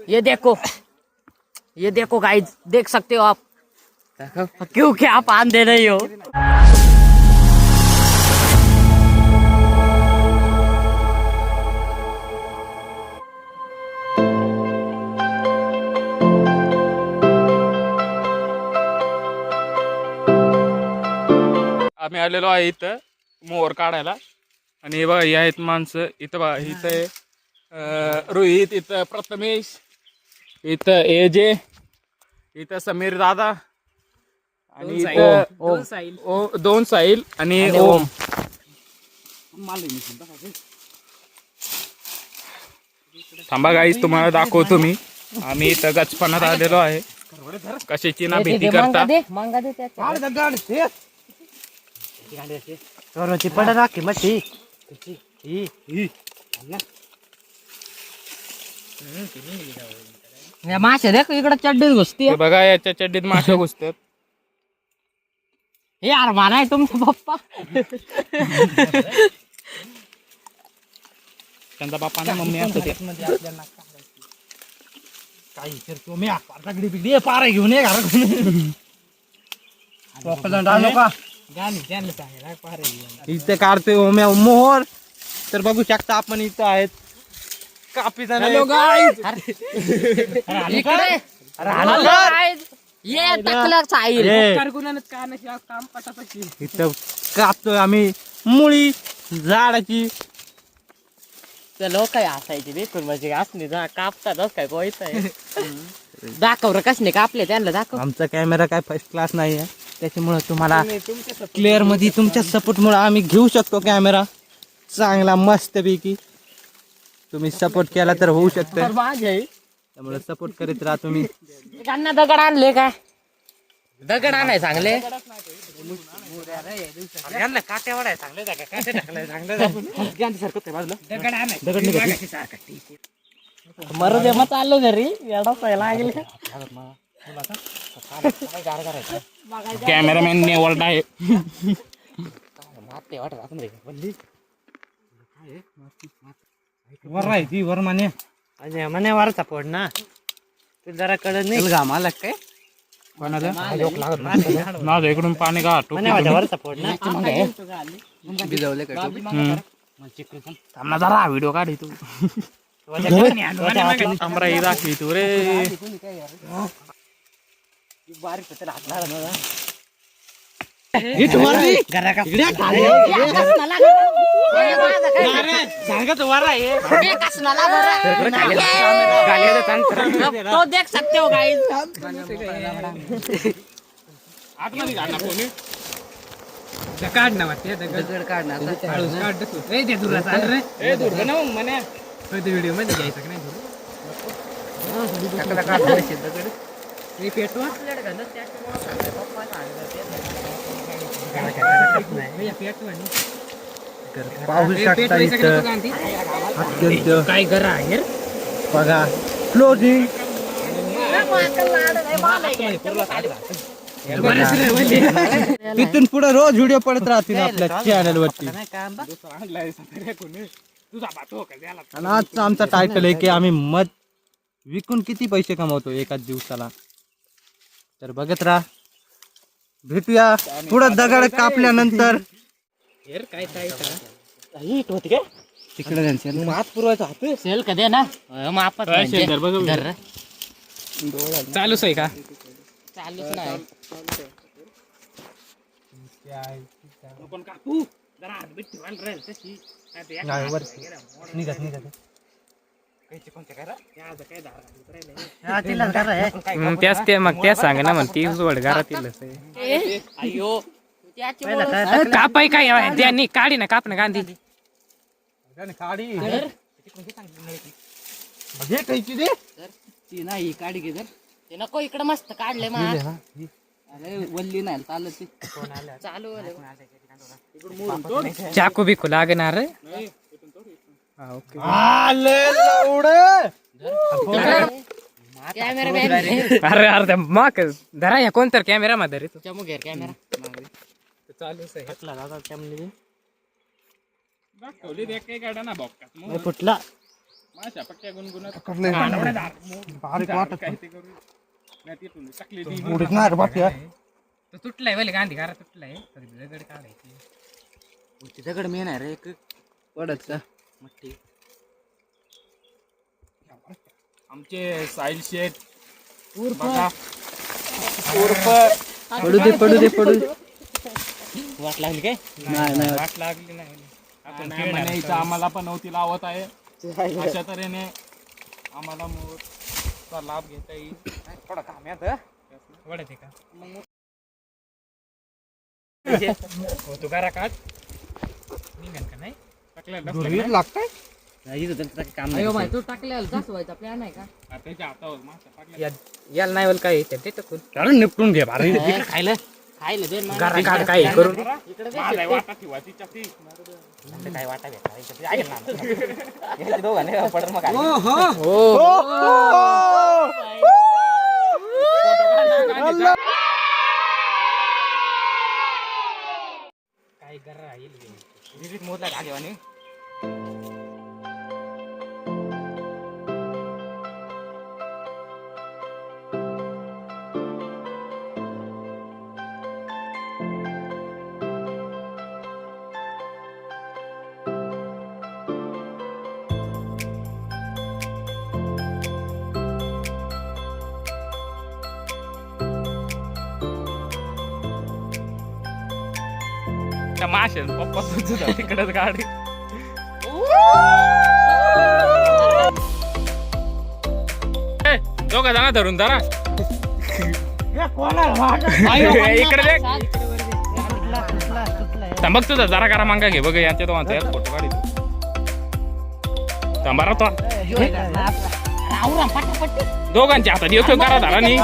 ये देखो गाइस, देख सकते हो आप, क्योंकि आप आंधे नहीं हो। आम्ही आलेलो आहे इथं मोहर काढायला आणि हे बघा ही आहेत माणसं इथं बघा इथं आहे रोहित, इथं प्रथमेश, इथं एजे, इथं समीर दादा आणि इथं दोन साहिल आणि ओम। थांबा गाईस तुम्हाला दाखवतो मी, आम्ही इथं गचपणात आलेलो आहे, कशाची ना भीती करता। मासे देख इकडे चड्डीत घुसते। हे बघा याच्या चड्डीत मासे घुसतात। हे यार माना आहे तुमचा पप्पा। त्यांचा बाप्पा ना मम्मी असते ते। काही करतो मी पारगडी बिगडी पारा घेऊन ये घरातून का इथे काढतोय ओम्या मोहर। तर बघू शकता आपण इथं आहेत कापी जण। इथं कापतोय आम्ही मुळी झाडाची। लोक काय असायचे देखून म्हणजे असणे कापतात काय गोयच दाखव र कसने कापले त्यांना दाखव। आमचा कॅमेरा काय फर्स्ट क्लास नाही आहे, त्याच्यामुळे तुम्हाला क्लिअर मध्ये तुमच्या सपोर्ट मुळे आम्ही घेऊ शकतो कॅमेरा चांगला मस्त पैकी। तुम्ही सपोर्ट केला तर होऊ शकतं, त्यामुळे सपोर्ट करीत राहा तुम्ही। त्यांना दगड आणले काय, दगड आणाय चांगले काट्यावर आहे चांगले मरू दे मग चाललो घरी येडा लागले। कॅमेरामॅन नेवर्ड आहे। वर आहे ती वर माने म्हणे वरचा फोड ना तू जरा कळत नाही घाम आला काय माझ्या इकडून पाणी का वरचा फोड ना भिजवले काय थांबना जरा व्हिडिओ काढ तू। कॅमेरा ही दाखवी तू रे। तो देख सकते हो गाइस। काढ ना वाटते दगड काढ ना व्हिडिओ मध्ये घ्यायचं का नाही पेटवा पाहू शकता इथं अत्यंत काय करा आहे बघा क्लोजिंग। तिथून पुढे रोज व्हिडिओ पडत राहतील आपल्या चॅनल वरती। आणि आजचा आमचा टायटल आहे की आम्ही मध विकून किती पैसे कमवतो एकाच दिवसाला। तर बघत राहा, भेटूया पुढं दगड कापल्यानंतर। तिकडे हात पुरवायचा हात सेल कधी ना मापत चालूच आहे का? चालूच नाही निघत निघत त्याच ते मग त्याच सांग ना मग ती जोड घरातील अयो कापाय काय त्यांनी काढी ना कापणं गांधी काढी ती नाही काढी घे जर ते नको इकडे मस्त काढले मग अरे वल्ली नाही चालत चालू चाकू बिकू लागणार। अरे अरे मग धरा या कोणतर कॅमेरा मध्ये रे चमू घेर कॅमेरा चालूच आहे। दादा दाखवली देख काय काढा ना बॉक्स फुटला माशा पक्क्या गुणगुणत पकडलंय. बारीक वाटत काय ते करू नाही तिथून टाकली ती उडीत नाही रे बाकी तो तुटलाय वेळ गांधी घरा तुटलाय तरी दगड काढायची दगड मेन आहे रे एक पडत का मट्टी. आमचे साहिल शेठ उर्फ बघा पडू दे पडू दे पडू दे. वाट लागली काय? नाही नाही वाट लागली नाही आपण नाही म्हणायचं आम्हाला पण नव्हती लावत आहे अशा तऱ्हेने आम्हाला मोरचा लाभ घेता येईल. थोडा काम आहे वडायचे का हो तू करा काढ निघन का नाही दुर्वीर लागतंय. काम नाही. तू टाकलेला कसं व्हायचा प्लॅन आहे का? त्याच्या हातावर माशा पडल्या. याला नाही बोल काय ते टाकून कारण निपटून घे भारी. खायला खायला दे ना. घरा काढ काय करून इकडे दे. माझा वाटा ठेवा तिच्या ती. नंतर काय वाटा भेटला इकडे आहे ना. गेले दोघं नाही पडर मग आली. काय घरा येईल विजिट मोदला आलेवाने. त्या माशा पप्पा सुद्धा तिकडेच गाडी दोघा जण धरून धरा इकडे देख तंबाक तुझा जरा करा मांगा घे बघ यांच्या दोघांचा यार फोटो काढी तंबारा तो दोघांच्या हातात येतो करा धरा नी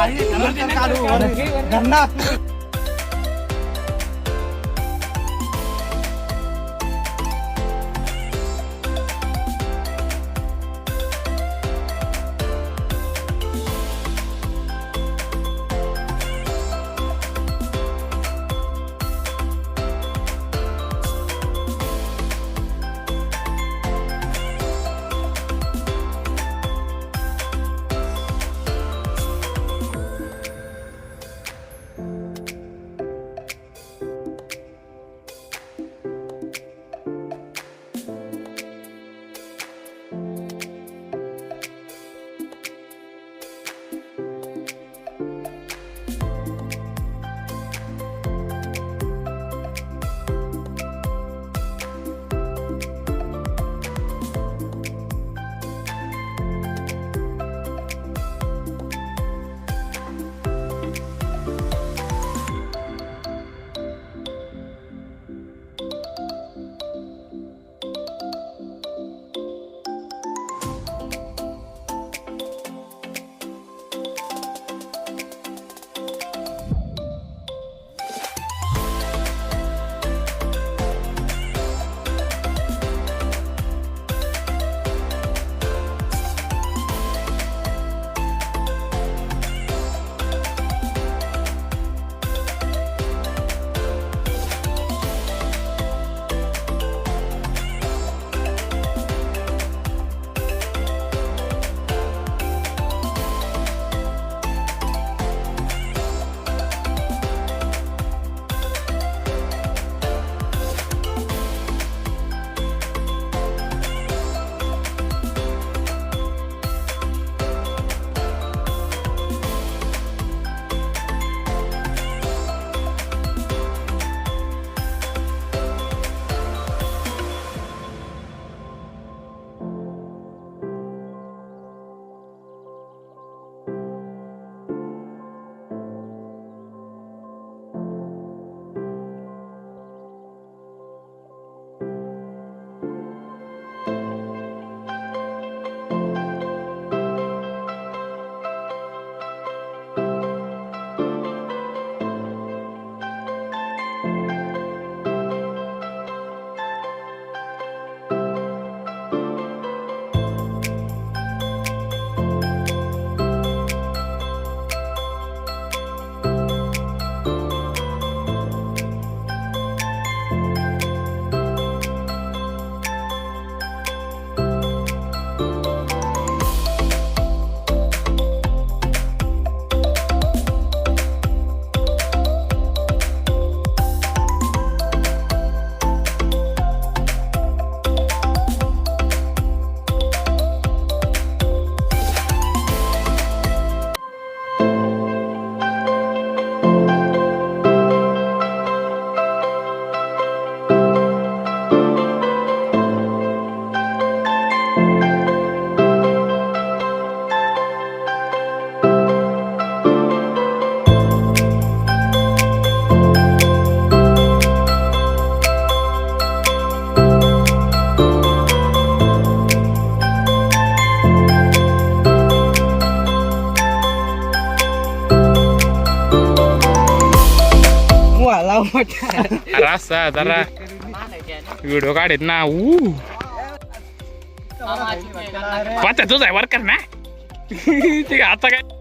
अरे असा जरा व्हिडिओ काढत ना पाहता तुझा आहे वर कर ना ठीक आहे आता काय